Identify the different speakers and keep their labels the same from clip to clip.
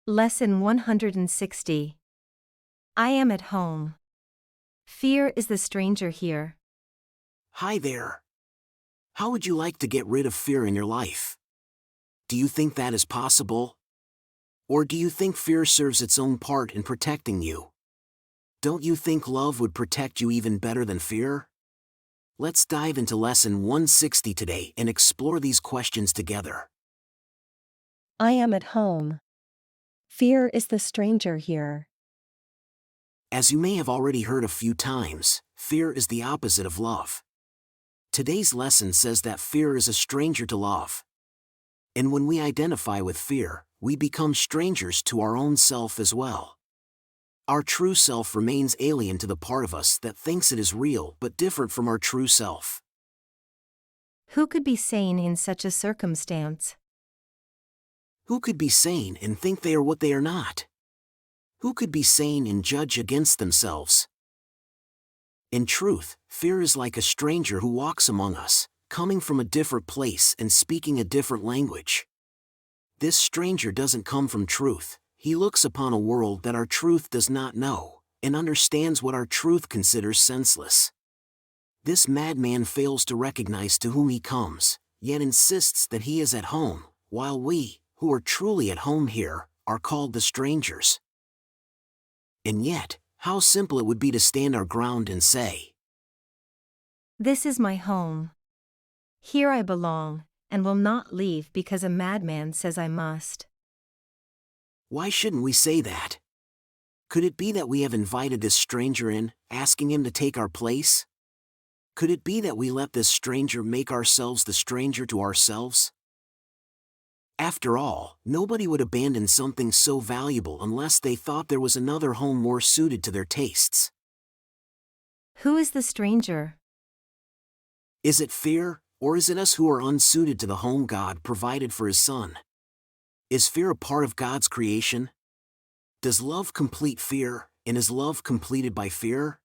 Speaker 1: Lesson 160. I am at home. Fear is the stranger here.
Speaker 2: Hi there. How would you like to get rid of fear in your life? Do you think that is possible? Or do you think fear serves its own part in protecting you? Don't you think love would protect you even better than fear? Let's dive into Lesson 160 today and explore these questions together.
Speaker 3: I am at home. Fear is the stranger here.
Speaker 2: As you may have already heard a few times, fear is the opposite of love. Today's lesson says that fear is a stranger to love. And when we identify with fear, we become strangers to our own self as well. Our true self remains alien to the part of us that thinks it is real but different from our true self.
Speaker 1: Who could be sane in such a circumstance?
Speaker 2: Who could be sane and think they are what they are not? Who could be sane and judge against themselves? In truth, fear is like a stranger who walks among us, coming from a different place and speaking a different language. This stranger doesn't come from truth. He looks upon a world that our truth does not know, and understands what our truth considers senseless. This madman fails to recognize to whom he comes, yet insists that he is at home, while we, who are truly at home here, are called the strangers. And yet, how simple it would be to stand our ground and say,
Speaker 1: This is my home. Here I belong, and will not leave because a madman says I must.
Speaker 2: why shouldn't we say that? Could it be that we have invited this stranger in, asking him to take our place? Could it be that we let this stranger make ourselves the stranger to ourselves? After all, nobody would abandon something so valuable unless they thought there was another home more suited to their tastes.
Speaker 1: Who is the stranger?
Speaker 2: Is it fear, or is it us who are unsuited to the home God provided for His Son? Is fear a part of God's creation? Does love complete fear, and is love completed by fear?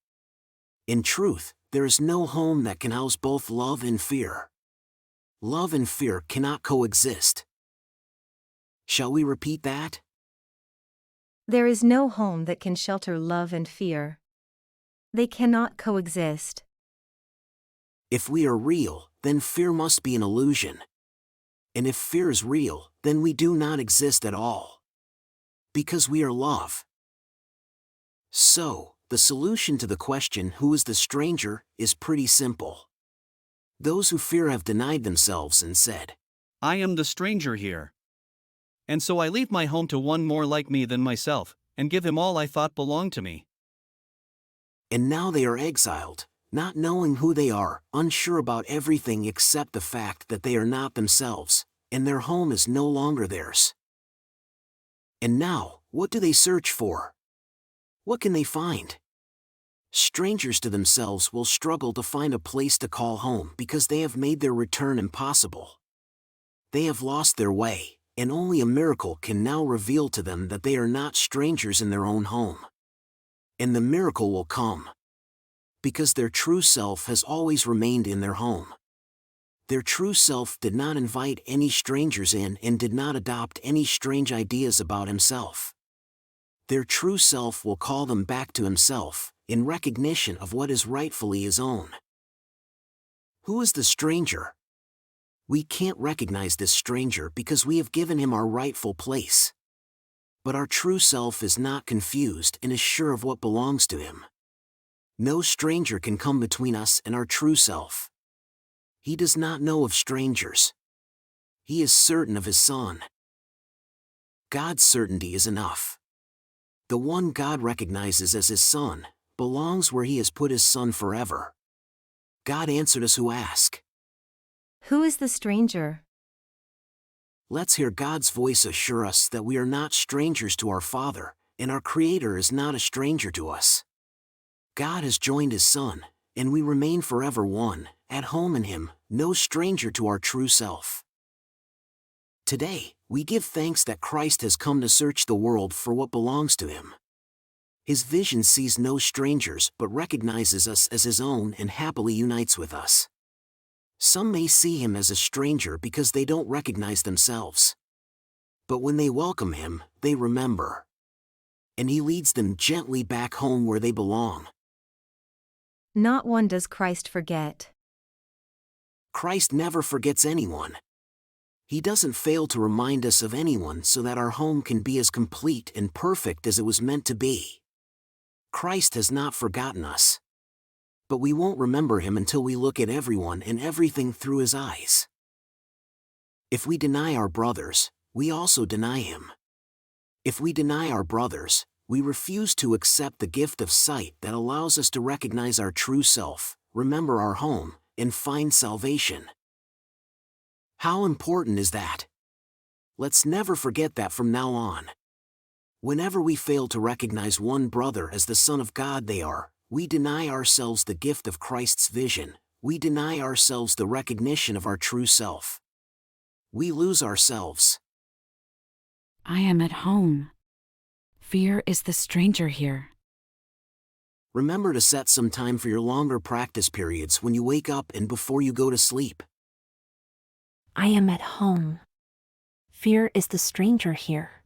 Speaker 2: In truth, there is no home that can house both love and fear. Love and fear cannot coexist. Shall we repeat that?
Speaker 1: There is no home that can shelter love and fear. They cannot coexist.
Speaker 2: If we are real, then fear must be an illusion. And if fear is real, then we do not exist at all. Because we are love. So, the solution to the question, who is the stranger, is pretty simple. Those who fear have denied themselves and said,
Speaker 4: I am the stranger here. And so I leave my home to one more like me than myself, and give him all I thought belonged to me.
Speaker 2: and now they are exiled, not knowing who they are, unsure about everything except the fact that they are not themselves, and their home is no longer theirs. And now, what do they search for? What can they find? Strangers to themselves will struggle to find a place to call home because they have made their return impossible. They have lost their way, and only a miracle can now reveal to them that they are not strangers in their own home. And the miracle will come because their true self has always remained in their home. Their true self did not invite any strangers in and did not adopt any strange ideas about himself. Their true self will call them back to himself, in recognition of what is rightfully his own. Who is the stranger? We can't recognize this stranger because we have given him our rightful place. But our true self is not confused and is sure of what belongs to him. No stranger can come between us and our true self. He does not know of strangers. He is certain of his Son. God's certainty is enough. The one God recognizes as his Son belongs where he has put his Son forever. God answered us who ask.
Speaker 1: Who is the stranger?
Speaker 2: Let's hear God's voice assure us that we are not strangers to our Father, and our Creator is not a stranger to us. God has joined his Son, and we remain forever one, at home in him, no stranger to our true self. Today, we give thanks that Christ has come to search the world for what belongs to him. His vision sees no strangers but recognizes us as his own and happily unites with us. Some may see him as a stranger because they don't recognize themselves. But when they welcome him, they remember. And he leads them gently back home where they belong.
Speaker 1: Not one does Christ forget.
Speaker 2: Christ never forgets anyone. He doesn't fail to remind us of anyone so that our home can be as complete and perfect as it was meant to be. Christ has not forgotten us. But we won't remember him until we look at everyone and everything through his eyes. If we deny our brothers, we also deny him. If we deny our brothers, we refuse to accept the gift of sight that allows us to recognize our true self, remember our home, and find salvation. How important is that? Let's never forget that from now on. Whenever we fail to recognize one brother as the Son of God they are, we deny ourselves the gift of Christ's vision, we deny ourselves the recognition of our true self. We lose ourselves.
Speaker 5: I am at home. Fear is the stranger here.
Speaker 2: Remember to set some time for your longer practice periods when you wake up and before you go to sleep.
Speaker 6: I am at home. Fear is the stranger here.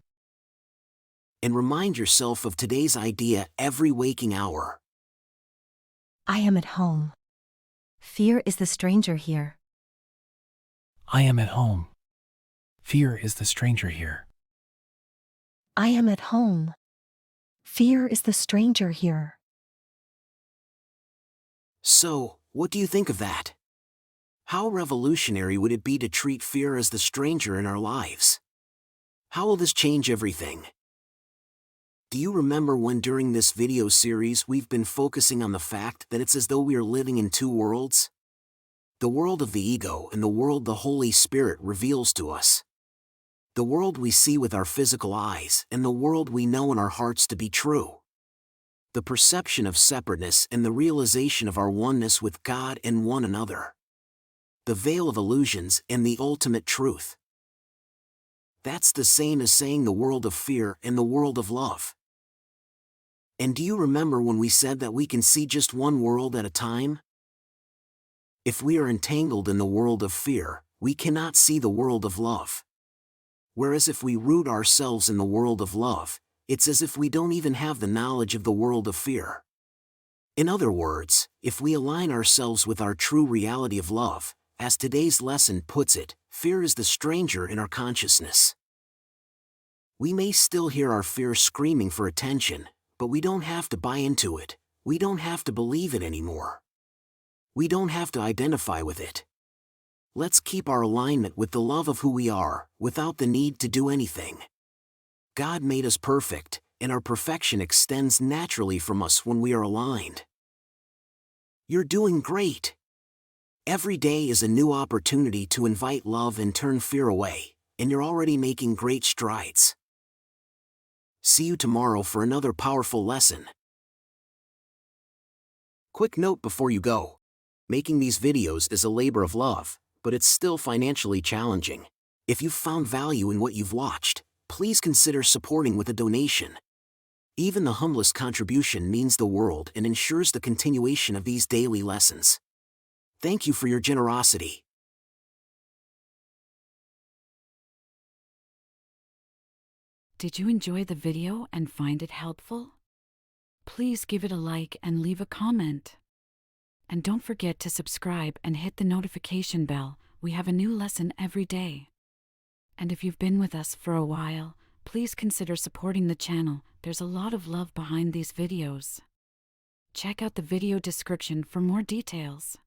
Speaker 2: And remind yourself of today's idea every waking hour.
Speaker 1: I am at home. Fear is the stranger here.
Speaker 7: I am at home. Fear is the stranger here.
Speaker 3: I am at home. Fear is the stranger here.
Speaker 2: So, what do you think of that? How revolutionary would it be to treat fear as the stranger in our lives? How will this change everything? Do you remember when during this video series we've been focusing on the fact that it's as though we are living in two worlds? The world of the ego and the world the Holy Spirit reveals to us. The world we see with our physical eyes and the world we know in our hearts to be true. The perception of separateness and the realization of our oneness with God and one another. The veil of illusions and the ultimate truth. That's the same as saying the world of fear and the world of love. And do you remember when we said that we can see just one world at a time? If we are entangled in the world of fear, we cannot see the world of love. Whereas if we root ourselves in the world of love, it's as if we don't even have the knowledge of the world of fear. In other words, if we align ourselves with our true reality of love, as today's lesson puts it, fear is the stranger in our consciousness. We may still hear our fear screaming for attention, but we don't have to buy into it, we don't have to believe it anymore. We don't have to identify with it. Let's keep our alignment with the love of who we are, without the need to do anything. God made us perfect, and our perfection extends naturally from us when we are aligned. You're doing great. Every day is a new opportunity to invite love and turn fear away, and you're already making great strides. See you tomorrow for another powerful lesson. Quick note before you go. Making these videos is a labor of love, but it's still financially challenging. If you've found value in what you've watched, please consider supporting with a donation. Even the humblest contribution means the world and ensures the continuation of these daily lessons. Thank you for your generosity.
Speaker 5: Did you enjoy the video and find it helpful? Please give it a like and leave a comment. And don't forget to subscribe and hit the notification bell. We have a new lesson every day. And if you've been with us for a while, please consider supporting the channel. There's a lot of love behind these videos. Check out the video description for more details.